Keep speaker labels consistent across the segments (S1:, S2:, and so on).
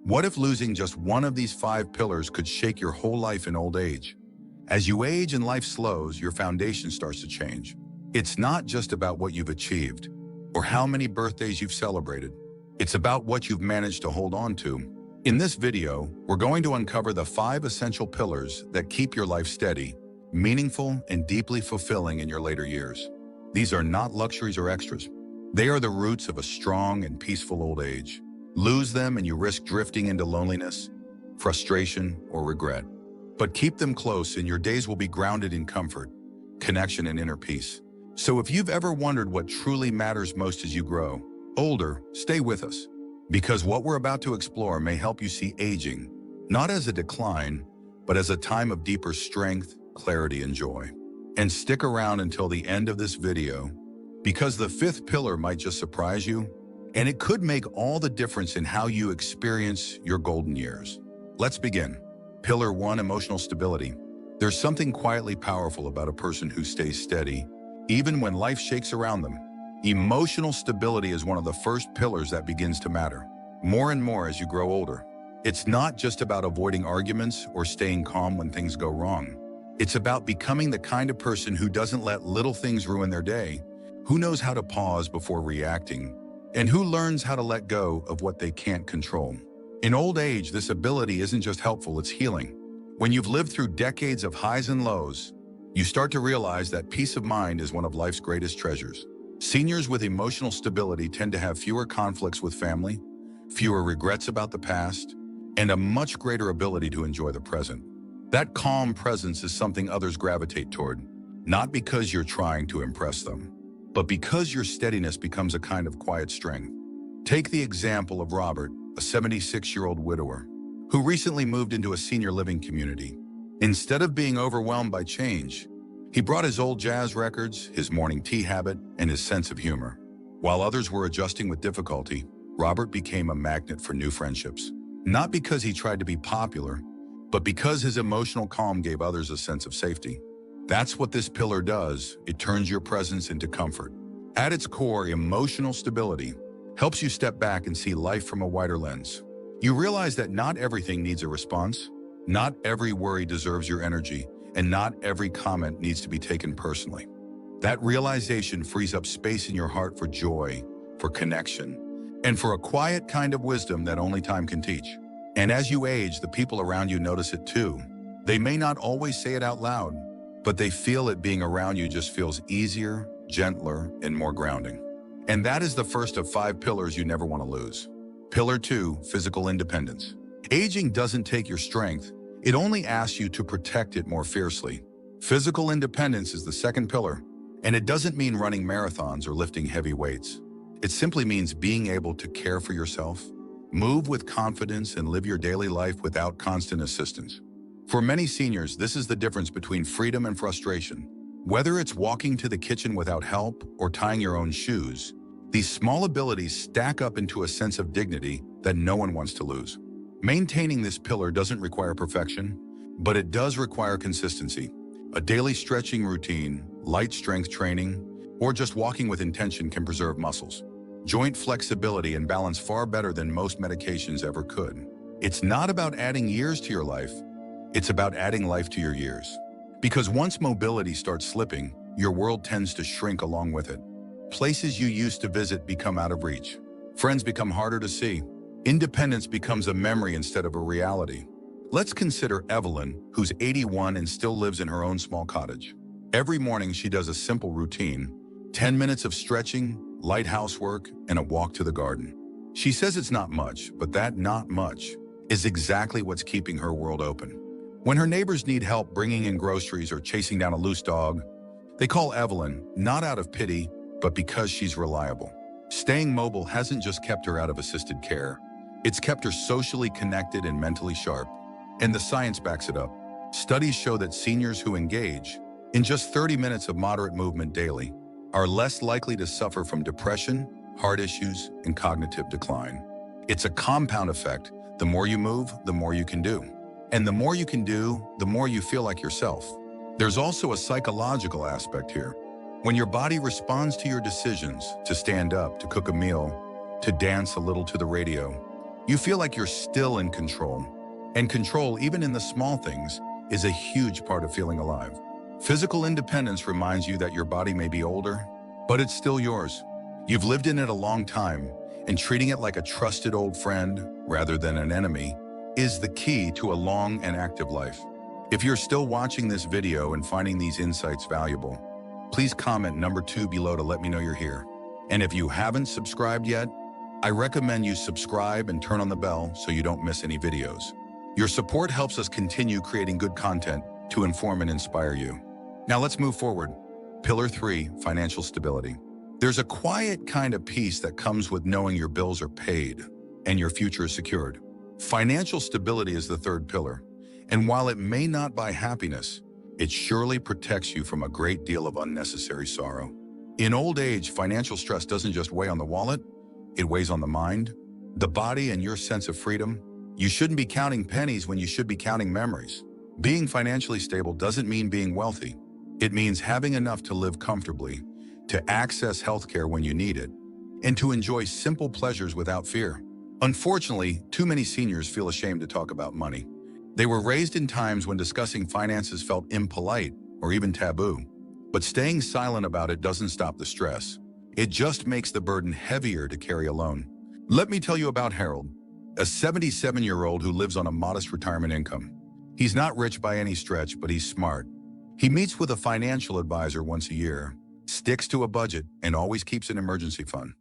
S1: What if losing just one of these 5 pillars could shake your whole life in old age? As you age and life slows, your foundation starts to change. It's not just about what you've achieved or how many birthdays you've celebrated. It's about what you've managed to hold on to. In this video, we're going to uncover the 5 essential pillars that keep your life steady, meaningful, and deeply fulfilling in your later years. These are not luxuries or extras. They are the roots of a strong and peaceful old age. Lose them and you risk drifting into loneliness, frustration, or regret. But keep them close and your days will be grounded in comfort, connection, and inner peace. So if you've ever wondered what truly matters most as you grow older, stay with us. Because what we're about to explore may help you see aging, not as a decline, but as a time of deeper strength, clarity, and joy. And stick around until the end of this video, because the 5th pillar might just surprise you, and it could make all the difference in how you experience your golden years. Let's begin. Pillar 1, emotional stability. There's something quietly powerful about a person who stays steady, even when life shakes around them. Emotional stability is one of the first pillars that begins to matter. More and more as you grow older. It's not just about avoiding arguments or staying calm when things go wrong. It's about becoming the kind of person who doesn't let little things ruin their day, who knows how to pause before reacting, and who learns how to let go of what they can't control. In old age, this ability isn't just helpful, it's healing. When you've lived through decades of highs and lows, you start to realize that peace of mind is one of life's greatest treasures. Seniors with emotional stability tend to have fewer conflicts with family, fewer regrets about the past, and a much greater ability to enjoy the present. That calm presence is something others gravitate toward, not because you're trying to impress them, but because your steadiness becomes a kind of quiet strength. Take the example of Robert, a 76-year-old widower, who recently moved into a senior living community. Instead of being overwhelmed by change, he brought his old jazz records, his morning tea habit, and his sense of humor. While others were adjusting with difficulty, Robert became a magnet for new friendships. Not because he tried to be popular, but because his emotional calm gave others a sense of safety. That's what this pillar does. It turns your presence into comfort. At its core, emotional stability helps you step back and see life from a wider lens. You realize that not everything needs a response, not every worry deserves your energy, and not every comment needs to be taken personally. That realization frees up space in your heart for joy, for connection, and for a quiet kind of wisdom that only time can teach. And as you age, the people around you notice it too. They may not always say it out loud, but they feel it. Being around you just feels easier, gentler, and more grounding. And that is the first of 5 pillars you never want to lose. Pillar 2, physical independence. Aging doesn't take your strength, it only asks you to protect it more fiercely. Physical independence is the 2nd pillar, and it doesn't mean running marathons or lifting heavy weights. It simply means being able to care for yourself, move with confidence, and live your daily life without constant assistance. For many seniors, this is the difference between freedom and frustration. Whether it's walking to the kitchen without help or tying your own shoes, these small abilities stack up into a sense of dignity that no one wants to lose. Maintaining this pillar doesn't require perfection, but it does require consistency. A daily stretching routine, light strength training, or just walking with intention can preserve muscles, joint flexibility, and balance far better than most medications ever could. It's not about adding years to your life, it's about adding life to your years. Because once mobility starts slipping, your world tends to shrink along with it. Places you used to visit become out of reach. Friends become harder to see. Independence becomes a memory instead of a reality. Let's consider Evelyn, who's 81 and still lives in her own small cottage. Every morning she does a simple routine, 10 minutes of stretching, light housework, and a walk to the garden. She says it's not much, but that not much is exactly what's keeping her world open. When her neighbors need help bringing in groceries or chasing down a loose dog, they call Evelyn, not out of pity, but because she's reliable. Staying mobile hasn't just kept her out of assisted care, it's kept her socially connected and mentally sharp. And the science backs it up. Studies show that seniors who engage in just 30 minutes of moderate movement daily are less likely to suffer from depression, heart issues, and cognitive decline. It's a compound effect. The more you move, the more you can do. And the more you can do, the more you feel like yourself. There's also a psychological aspect here. When your body responds to your decisions, to stand up, to cook a meal, to dance a little to the radio, You feel like you're still in control. And control, even in the small things, is a huge part of feeling alive. Physical independence reminds you that your body may be older, but it's still yours. You've lived in it a long time, and treating it like a trusted old friend, rather than an enemy, is the key to a long and active life. If you're still watching this video and finding these insights valuable, please comment number 2 below to let me know you're here. And if you haven't subscribed yet, I recommend you subscribe and turn on the bell so you don't miss any videos. Your support helps us continue creating good content to inform and inspire you. Now let's move forward. Pillar 3, financial stability. There's a quiet kind of peace that comes with knowing your bills are paid and your future is secured. Financial stability is the third pillar, and while it may not buy happiness, it surely protects you from a great deal of unnecessary sorrow. In old age, financial stress doesn't just weigh on the wallet, it weighs on the mind, the body, and your sense of freedom. You shouldn't be counting pennies when you should be counting memories. Being financially stable doesn't mean being wealthy. It means having enough to live comfortably, to access healthcare when you need it, and to enjoy simple pleasures without fear. Unfortunately, too many seniors feel ashamed to talk about money. They were raised in times when discussing finances felt impolite or even taboo. But staying silent about it doesn't stop the stress. It just makes the burden heavier to carry alone. Let me tell you about Harold, a 77-year-old who lives on a modest retirement income. He's not rich by any stretch, but he's smart. He meets with a financial advisor once a year, sticks to a budget, and always keeps an emergency fund.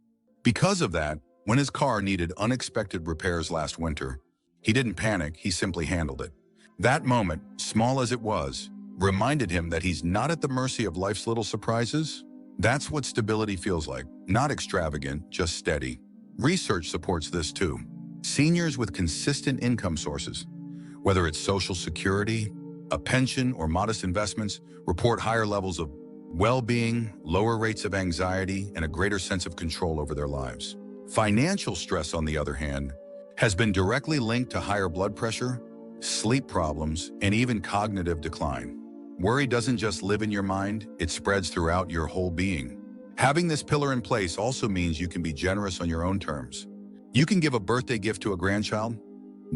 S1: Because of that, when his car needed unexpected repairs last winter, he didn't panic, he simply handled it. That moment, small as it was, reminded him that he's not at the mercy of life's little surprises. That's what stability feels like, not extravagant, just steady. Research supports this too. Seniors with consistent income sources, whether it's Social Security, a pension, or modest investments, report higher levels of well-being, lower rates of anxiety, and a greater sense of control over their lives. Financial stress, on the other hand, has been directly linked to higher blood pressure, sleep problems, and even cognitive decline. Worry doesn't just live in your mind, it spreads throughout your whole being. Having this pillar in place also means you can be generous on your own terms. You can give a birthday gift to a grandchild,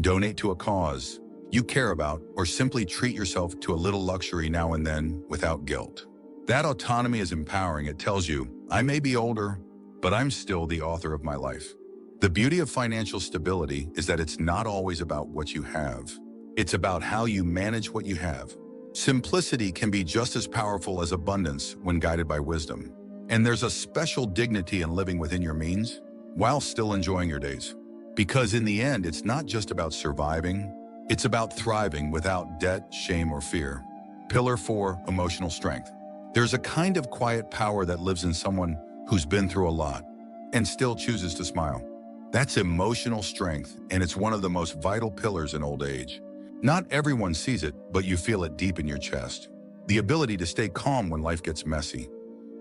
S1: donate to a cause you care about, or simply treat yourself to a little luxury now and then without guilt. That autonomy is empowering. It tells you, I may be older, but I'm still the author of my life. The beauty of financial stability is that it's not always about what you have. It's about how you manage what you have. Simplicity can be just as powerful as abundance when guided by wisdom. And there's a special dignity in living within your means while still enjoying your days. Because in the end, it's not just about surviving, it's about thriving without debt, shame, or fear. Pillar 4, emotional strength. There's a kind of quiet power that lives in someone who's been through a lot and still chooses to smile. That's emotional strength, and it's one of the most vital pillars in old age. Not everyone sees it, but you feel it deep in your chest. The ability to stay calm when life gets messy,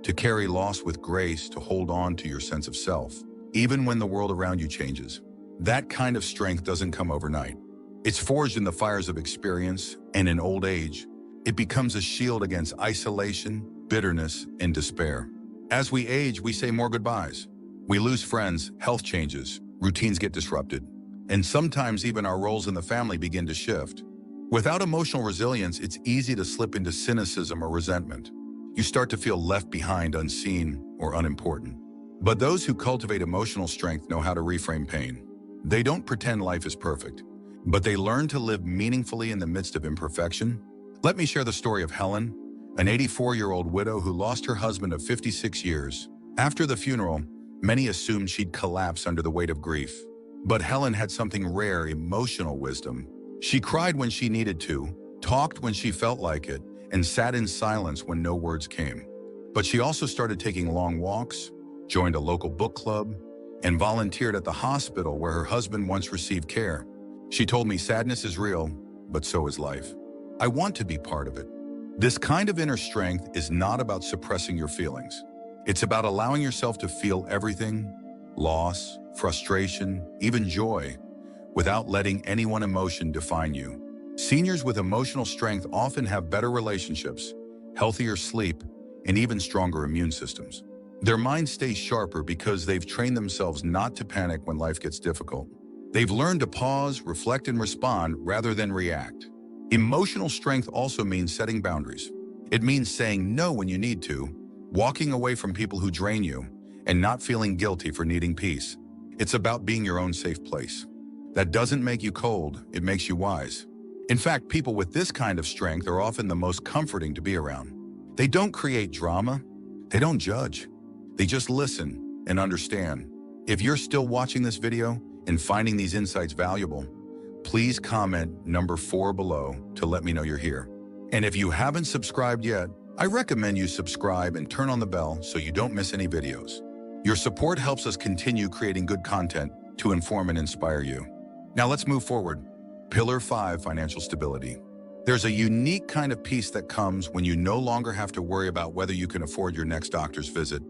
S1: to carry loss with grace, to hold on to your sense of self, even when the world around you changes. That kind of strength doesn't come overnight. It's forged in the fires of experience, and in old age, it becomes a shield against isolation, bitterness, and despair. As we age, we say more goodbyes. We lose friends, health changes, routines get disrupted, and sometimes even our roles in the family begin to shift. Without emotional resilience, it's easy to slip into cynicism or resentment. You start to feel left behind, unseen, or unimportant. But those who cultivate emotional strength know how to reframe pain. They don't pretend life is perfect, but they learn to live meaningfully in the midst of imperfection. Let me share the story of Helen, an 84-year-old widow who lost her husband of 56 years. After the funeral, many assumed she'd collapse under the weight of grief. But Helen had something rare: emotional wisdom. She cried when she needed to, talked when she felt like it, and sat in silence when no words came. But she also started taking long walks, joined a local book club, and volunteered at the hospital where her husband once received care. She told me, sadness is real, but so is life. I want to be part of it. This kind of inner strength is not about suppressing your feelings. It's about allowing yourself to feel everything: loss, frustration, even joy, without letting any one emotion define you. Seniors with emotional strength often have better relationships, healthier sleep, and even stronger immune systems. Their minds stay sharper because they've trained themselves not to panic when life gets difficult. They've learned to pause, reflect, and respond rather than react. Emotional strength also means setting boundaries. It means saying no when you need to, walking away from people who drain you, and not feeling guilty for needing peace. It's about being your own safe place. That doesn't make you cold, it makes you wise. In fact, people with this kind of strength are often the most comforting to be around. They don't create drama, they don't judge. They just listen and understand. If you're still watching this video and finding these insights valuable, please comment number 4 below to let me know you're here. And if you haven't subscribed yet, I recommend you subscribe and turn on the bell so you don't miss any videos. Your support helps us continue creating good content to inform and inspire you. Now let's move forward. Pillar 5, financial stability. There's a unique kind of peace that comes when you no longer have to worry about whether you can afford your next doctor's visit,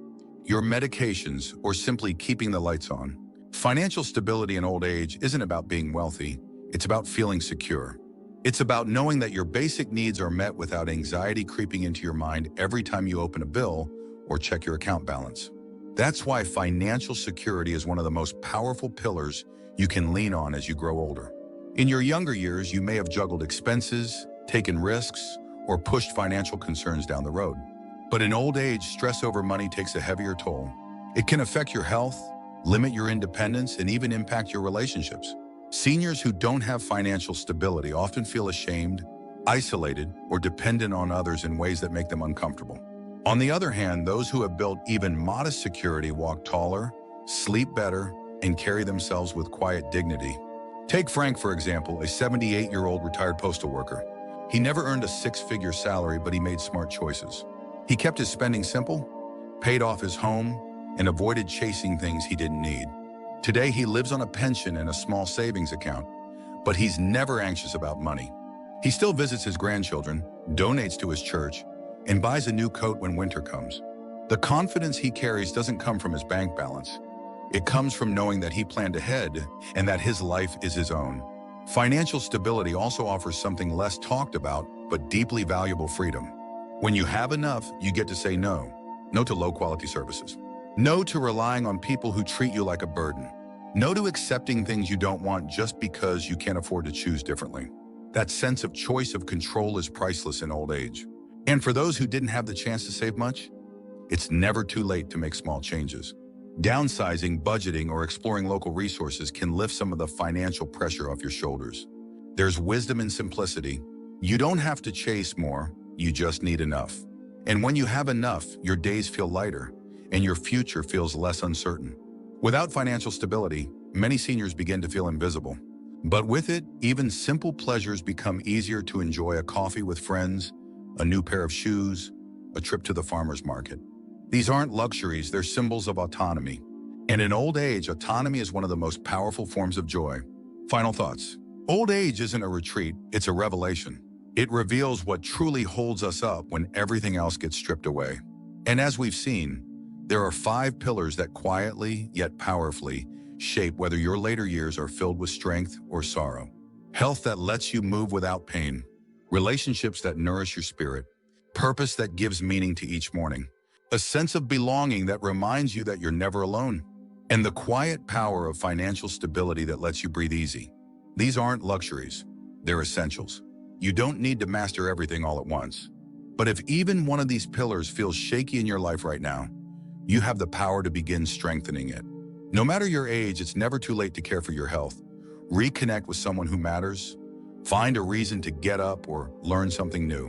S1: your medications, or simply keeping the lights on. Financial stability in old age isn't about being wealthy, it's about feeling secure. It's about knowing that your basic needs are met without anxiety creeping into your mind every time you open a bill or check your account balance. That's why financial security is one of the most powerful pillars you can lean on as you grow older. In your younger years, you may have juggled expenses, taken risks, or pushed financial concerns down the road. But in old age, stress over money takes a heavier toll. It can affect your health, limit your independence, and even impact your relationships. Seniors who don't have financial stability often feel ashamed, isolated, or dependent on others in ways that make them uncomfortable. On the other hand, those who have built even modest security walk taller, sleep better, and carry themselves with quiet dignity. Take Frank, for example, a 78-year-old retired postal worker. He never earned a 6-figure salary, but he made smart choices. He kept his spending simple, paid off his home, and avoided chasing things he didn't need. Today, he lives on a pension and a small savings account, but he's never anxious about money. He still visits his grandchildren, donates to his church, and buys a new coat when winter comes. The confidence he carries doesn't come from his bank balance. It comes from knowing that he planned ahead and that his life is his own. Financial stability also offers something less talked about, but deeply valuable: freedom. When you have enough, you get to say no. No to low-quality services. No to relying on people who treat you like a burden. No to accepting things you don't want just because you can't afford to choose differently. That sense of choice, of control, is priceless in old age. And for those who didn't have the chance to save much, it's never too late to make small changes. Downsizing, budgeting, or exploring local resources can lift some of the financial pressure off your shoulders. There's wisdom in simplicity. You don't have to chase more, you just need enough. And when you have enough, your days feel lighter, and your future feels less uncertain. Without financial stability, many seniors begin to feel invisible. But with it, even simple pleasures become easier to enjoy: a coffee with friends, a new pair of shoes, a trip to the farmer's market. These aren't luxuries, they're symbols of autonomy. And in old age, autonomy is one of the most powerful forms of joy. Final thoughts. Old age isn't a retreat, it's a revelation. It reveals what truly holds us up when everything else gets stripped away. And as we've seen, there are 5 pillars that quietly, yet powerfully, shape whether your later years are filled with strength or sorrow. Health that lets you move without pain. Relationships that nourish your spirit. Purpose that gives meaning to each morning. A sense of belonging that reminds you that you're never alone. And the quiet power of financial stability that lets you breathe easy. These aren't luxuries, they're essentials. You don't need to master everything all at once. But if even one of these pillars feels shaky in your life right now, you have the power to begin strengthening it. No matter your age, it's never too late to care for your health. Reconnect with someone who matters. Find a reason to get up or learn something new.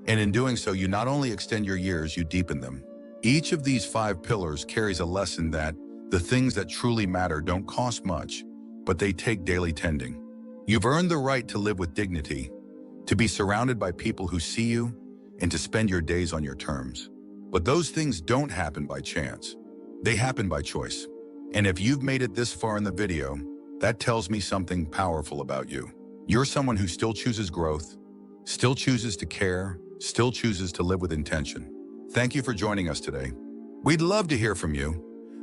S1: And in doing so, you not only extend your years, you deepen them. Each of these 5 pillars carries a lesson that the things that truly matter don't cost much, but they take daily tending. You've earned the right to live with dignity, to be surrounded by people who see you, and to spend your days on your terms. But those things don't happen by chance. They happen by choice. And if you've made it this far in the video, that tells me something powerful about you. You're someone who still chooses growth, still chooses to care, still chooses to live with intention. Thank you for joining us today. We'd love to hear from you.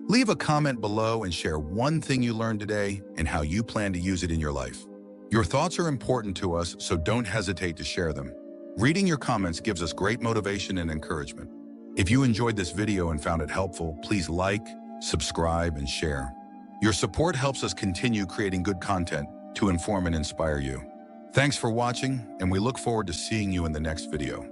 S1: Leave a comment below and share one thing you learned today and how you plan to use it in your life. Your thoughts are important to us, so don't hesitate to share them. Reading your comments gives us great motivation and encouragement. If you enjoyed this video and found it helpful, please like, subscribe, and share. Your support helps us continue creating good content to inform and inspire you. Thanks for watching, and we look forward to seeing you in the next video.